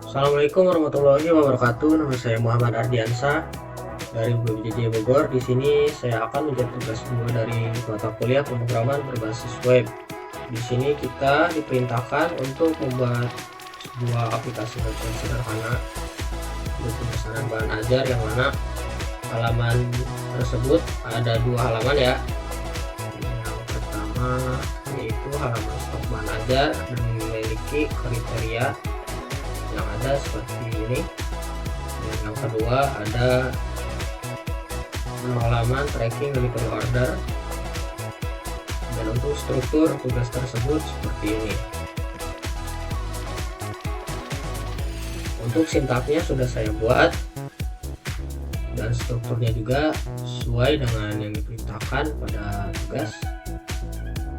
Assalamualaikum warahmatullahi wabarakatuh. Nama saya Muhammad Ardiansa dari BPJJ Bogor. Di sini saya akan menjadi tugas 2 dari mata kuliah pemrograman berbasis web. Di sini kita diperintahkan untuk membuat sebuah aplikasi website sederhana untuk pemesanan bahan ajar, yang mana halaman tersebut ada 2 halaman ya. Yang pertama yaitu halaman stok bahan ajar dan memiliki kriteria yang ada seperti ini. Dan yang kedua ada menu halaman tracking delivery order, dan untuk struktur tugas tersebut seperti ini. Untuk sintaknya sudah saya buat dan strukturnya juga sesuai dengan yang diperintahkan pada tugas.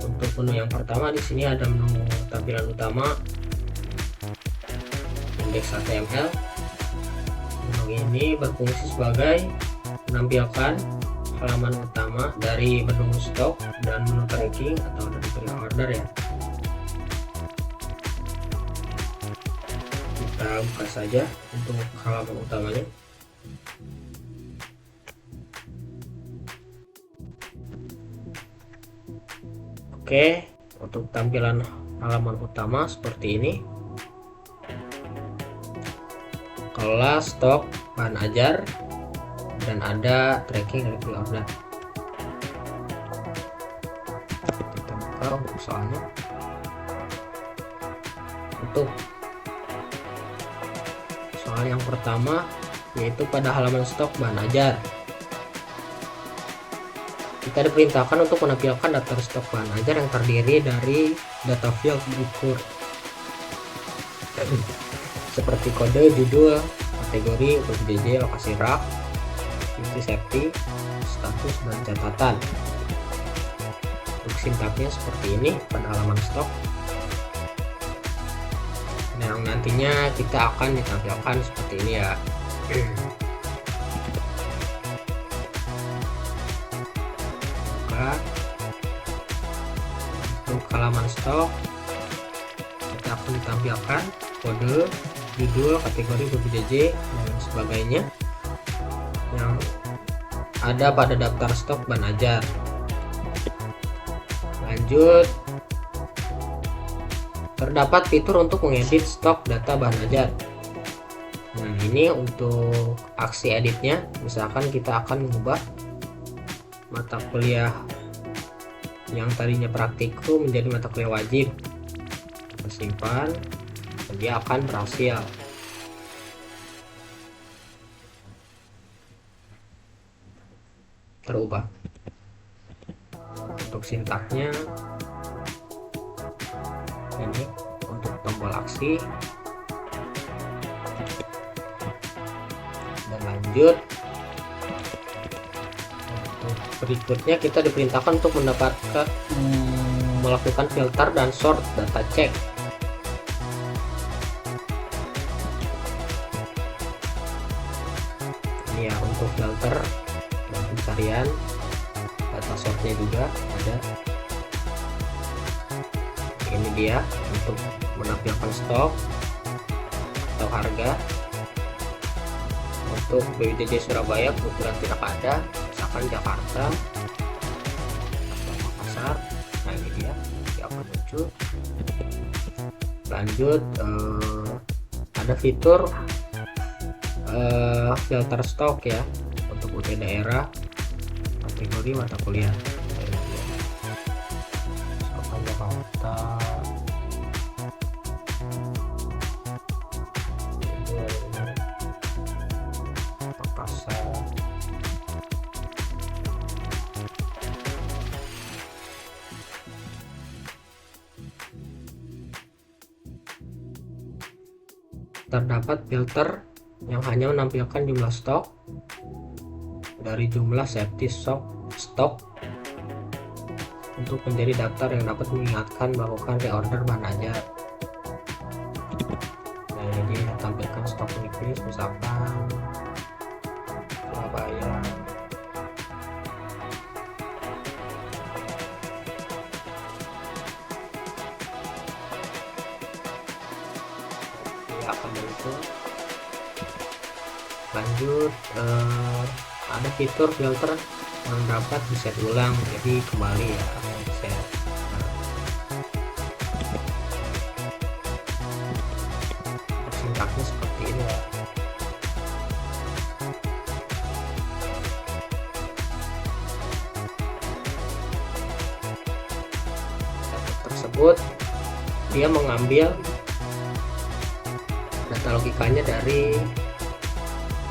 Untuk menu yang pertama di sini ada menu tampilan utama, indeks HTML. Menu ini berfungsi sebagai menampilkan halaman utama dari menu stok dan menu tracking atau delivery order ya. Kita buka saja untuk halaman utamanya. Oke, untuk tampilan halaman utama seperti ini. Kelas stok bahan ajar dan ada tracking delivery order. Kita buka untuk soalnya. Untuk soal yang pertama yaitu pada halaman stok bahan ajar, kita diperintahkan untuk menampilkan daftar stok bahan ajar yang terdiri dari data field berikut seperti kode, judul, kategori, BPJJ, lokasi rak, fungsi safety, status, dan catatan. Untuk sintaknya seperti ini pada halaman stok, yang nantinya kita akan ditampilkan seperti ini ya. Untuk halaman stok kita akan ditampilkan kode, judul, kategori, BPJJ, dan sebagainya yang ada pada daftar stok bahan ajar. Lanjut, terdapat fitur untuk mengedit stok data bahan ajar. Nah, ini untuk aksi editnya, misalkan kita akan mengubah mata kuliah yang tadinya praktikum menjadi mata kuliah wajib. Kita simpan, dia akan berhasil. Terubah. Untuk sintaknya ini untuk tombol aksi, dan lanjut. Untuk berikutnya kita diperintahkan untuk melakukan filter dan sort data check. Ini ya untuk filter dan pencarian, data sortnya juga ada. Ini dia untuk menampilkan stok atau harga. Untuk BPJJ Surabaya kebetulan tidak ada, misalkan Jakarta atau Makassar. Nah, ini dia akan muncul. Lanjut, ada fitur filter stok ya untuk UT daerah, kategori mata kuliah. Misalkan Jakarta, Makassar. Terdapat filter yang hanya menampilkan jumlah stok dari jumlah safety stok untuk menjadi daftar yang dapat mengingatkan melakukan reorder bahan ajar. Nah, ini dia tampilkan stok uniqueness, misalkan Surabaya. Dia akan itu. Lanjut ada fitur filter yang dapat reset ulang, jadi kembali ya reset. Sintaksnya seperti ini ya. Tersebut dia mengambil data logikanya dari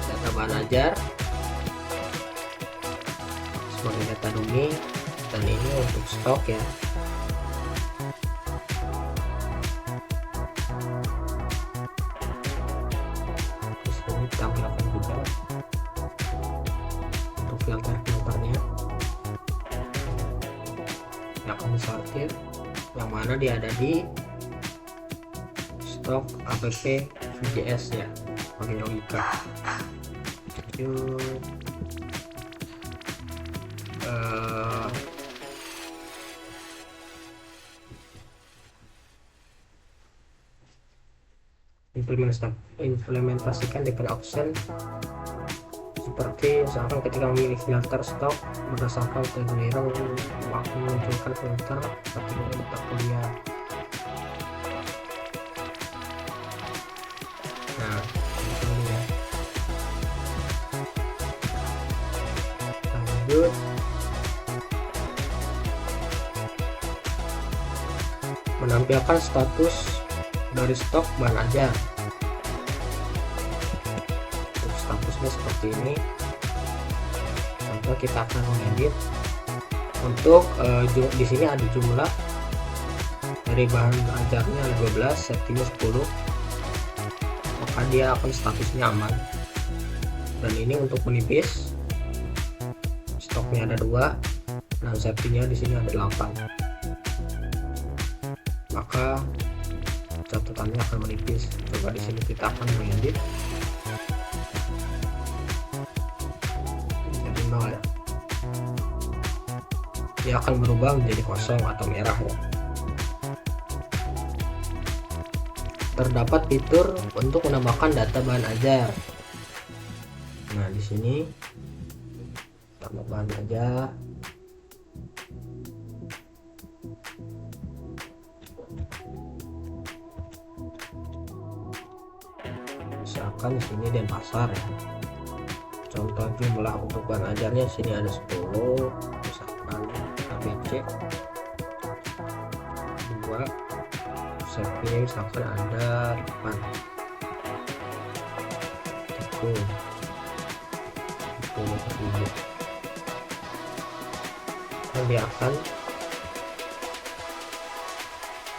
data bahan ajar sebagai data dummy, dan ini untuk stok ya. Di sini ditampilkan juga untuk filternya yang akan disortir, yang mana dia ada di stok app VJS ya sebagai logika. Lanjut implementasikan deploy option seperti misalkan ketika memilih filter stok berdasarkan kategori akan memunculkan filter kategori mata kuliah. Nah ini ya. Lanjut menampilkan status dari stok bahan ajar. Untuk statusnya seperti ini. Contoh kita akan mengedit. Untuk di sini ada jumlah dari bahan ajarnya ada 12, settingnya 10. Maka dia akan statusnya aman. Dan ini untuk menipis, stoknya ada 2, dan settingnya di sini ada 8. Maka catatannya akan menipis. Coba di sini kita akan mengedit jadi 0 ya. Dia akan berubah menjadi kosong atau merah ya. Terdapat fitur untuk menambahkan data bahan ajar. Nah di sini tambah bahan ajar. Misalkan di sini Denpasar ya. Contoh jumlah untuk bahan ajarnya sini ada 10, misalkan ABC 2, settingnya misalkan ada 8. Itu dan dia akan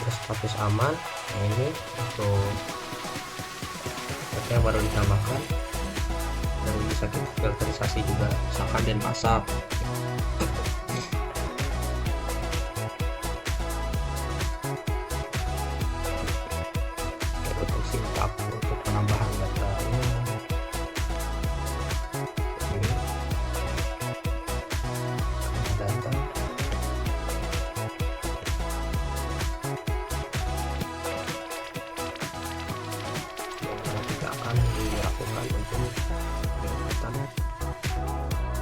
berstatus aman. Nah ini untuk yang baru ditambahkan, dan bisa kita filterisasi juga misalkan Denpasar. Untuk sintaks untuk penambahan datanya ini data untuk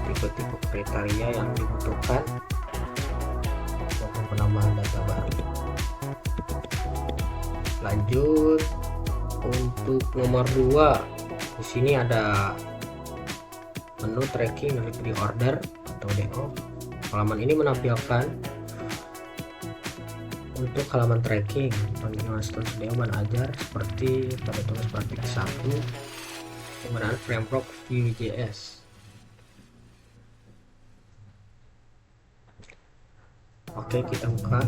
tipe-tipe kriteria yang dibutuhkan untuk penambahan data baru. Lanjut untuk nomor 2, di sini ada menu tracking dari pre-order atau DO. Halaman ini menampilkan untuk halaman tracking penggunaan status DO bahan ajar seperti pada tugas praktik 1 penggunaan framework Vue.js. Oke, kita buka.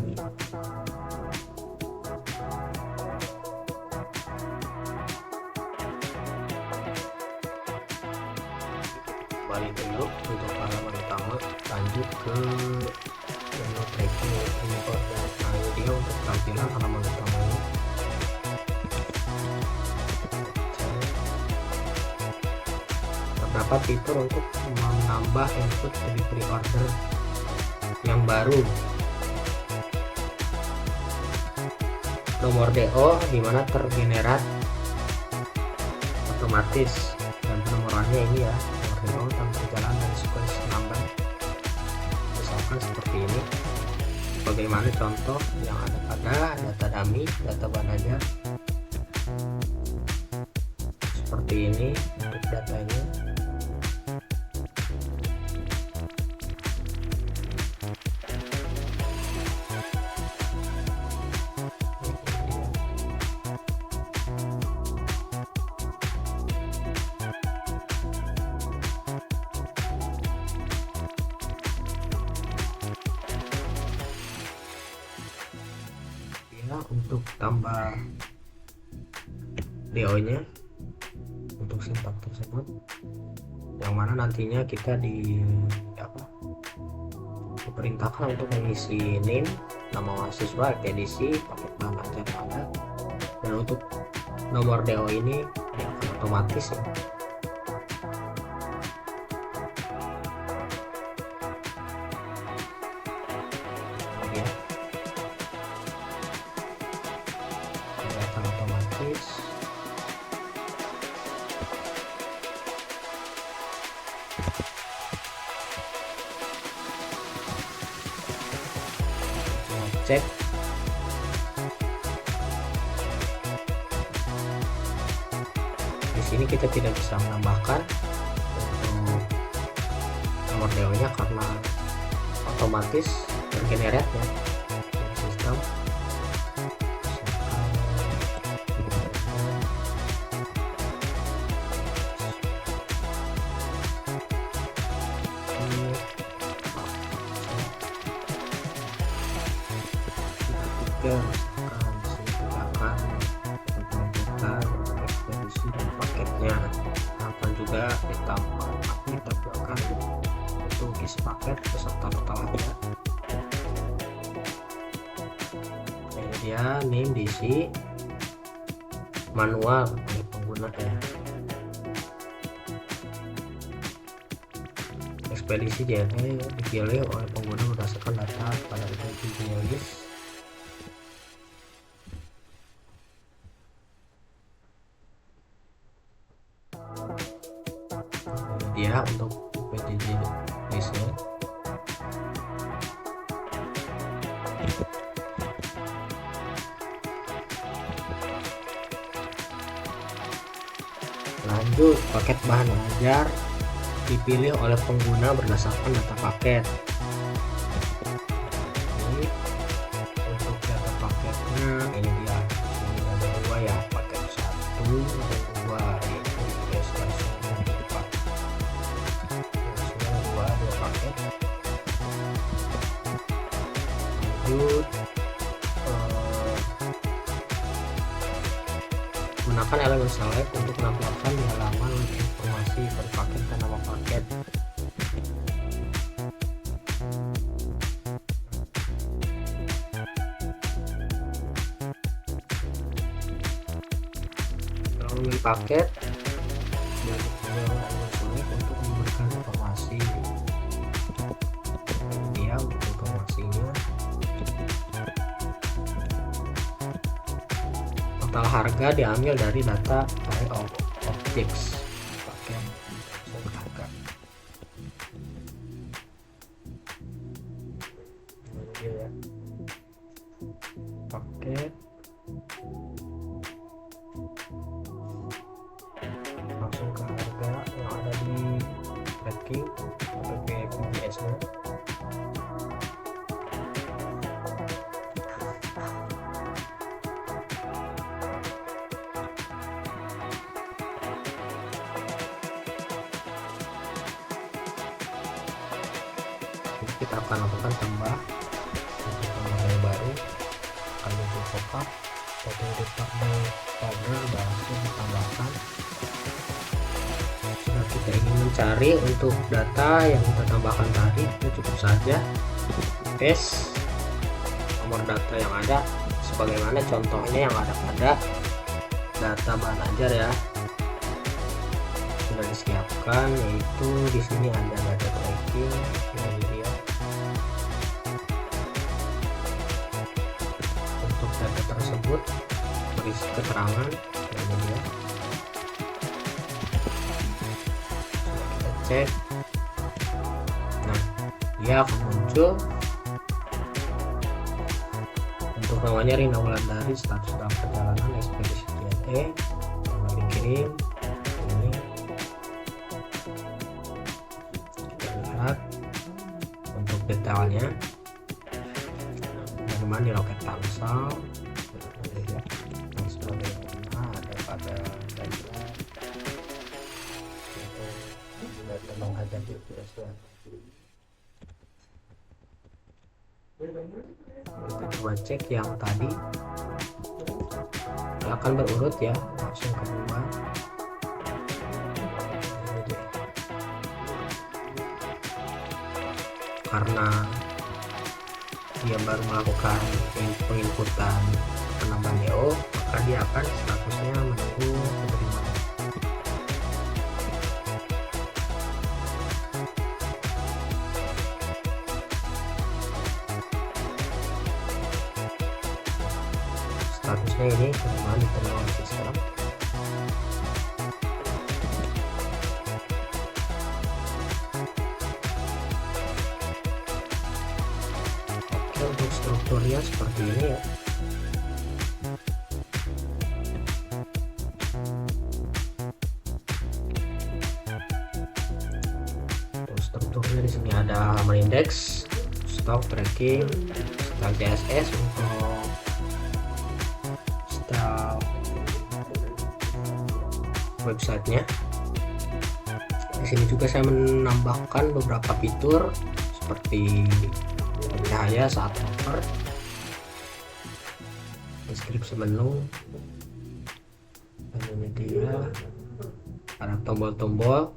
Kembali dulu untuk halaman utama, lanjut ke menu tracking import. Nah ini dia untuk tampilan halaman utama ini. Terdapat fitur untuk menambah input dari pre-order yang baru, nomor DO dimana tergenerat otomatis, dan penomorannya ini ya, nomor DO dan berjalan dari sequence number, misalkan seperti ini. Bagaimana contoh yang ada pada data dummy, data bahan ajar seperti ini untuk datanya. Untuk tambah DO nya untuk sintak tersebut, yang mana nantinya kita diperintahkan untuk mengisi name, nama mahasiswa, edisi, paket bahan ajar yang ada, dan untuk nomor DO ini akan otomatis ya. Cek di sini kita tidak bisa menambahkan untuk nomor DO nya karena otomatis tergenerate ya dari sistem. Misalkan tentang ekspedisi dan paketnya, akan juga ditambah ditampilkan untuk isi paket beserta total harga. Ini dia name diisi manual oleh pengguna ya. Ekspedisi JNE dipilih oleh pengguna berdasarkan data pada ekspedisi list. Dia untuk PJJ listnya. Lanjut, paket bahan ajar dipilih oleh pengguna berdasarkan data paket. Ini untuk data paketnya, ini dia, ini ada dua ya, paket 1 dan 2, yaitu US versi yang keempat. Dua paket. Lanjut, gunakan elemen select untuk menampilkan di halaman informasi per paket dan nama paket. Kalau memilih paket, untuk memberikan informasi. Ini dia untuk informasinya. Total harga diambil dari data array of objects paket harga. Ini dia ya, paket langsung ke harga yang ada di tracking atau PPS nya. Kita akan lakukan tambah untuk nomor yang baru, akan muncul pop-up foto department folder baru ditambahkan. Jika kita ingin mencari untuk data yang kita tambahkan tadi, itu cukup saja paste nomor data yang ada sebagaimana contohnya yang ada pada data bahan ajar ya, sudah disiapkan, yaitu di sini ada data tracking. Ini dia untuk data tersebut berisi keterangan. Ini dia cek. Nah, dia akan muncul untuk namanya Rina Wulandari, status dalam perjalanan ekspedisi JNE, tanggal dikirim ini. Kita lihat untuk detailnya bagaimana di loket Tangsel. Ada pada tolong ada di kita coba cek yang tadi akan berurut ya, langsung kedua karena dia baru melakukan penginputan penambahan DO, maka dia akan statusnya menunggu penerimaan. Statusnya ini penerimaan diterima oleh sistem. Oke, untuk strukturnya seperti ini ya. Untuk strukturnya di sini ada halaman indeks, stok tracking, dan CSS untuk websitenya. Di sini juga saya menambahkan beberapa fitur seperti cahaya saat cover, deskripsi menu, dan ini dia ada tombol-tombol,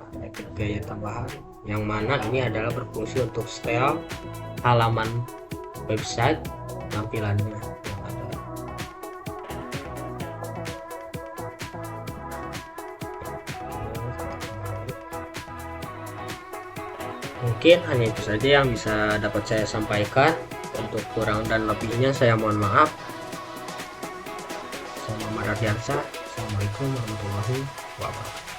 ada gaya tambahan yang mana ini adalah berfungsi untuk setel halaman website tampilannya. Mungkin hanya itu saja yang bisa dapat saya sampaikan. Untuk kurang dan lebihnya saya mohon maaf. Saya Muhammad Ardiansyah. Assalamualaikum warahmatullahi wabarakatuh.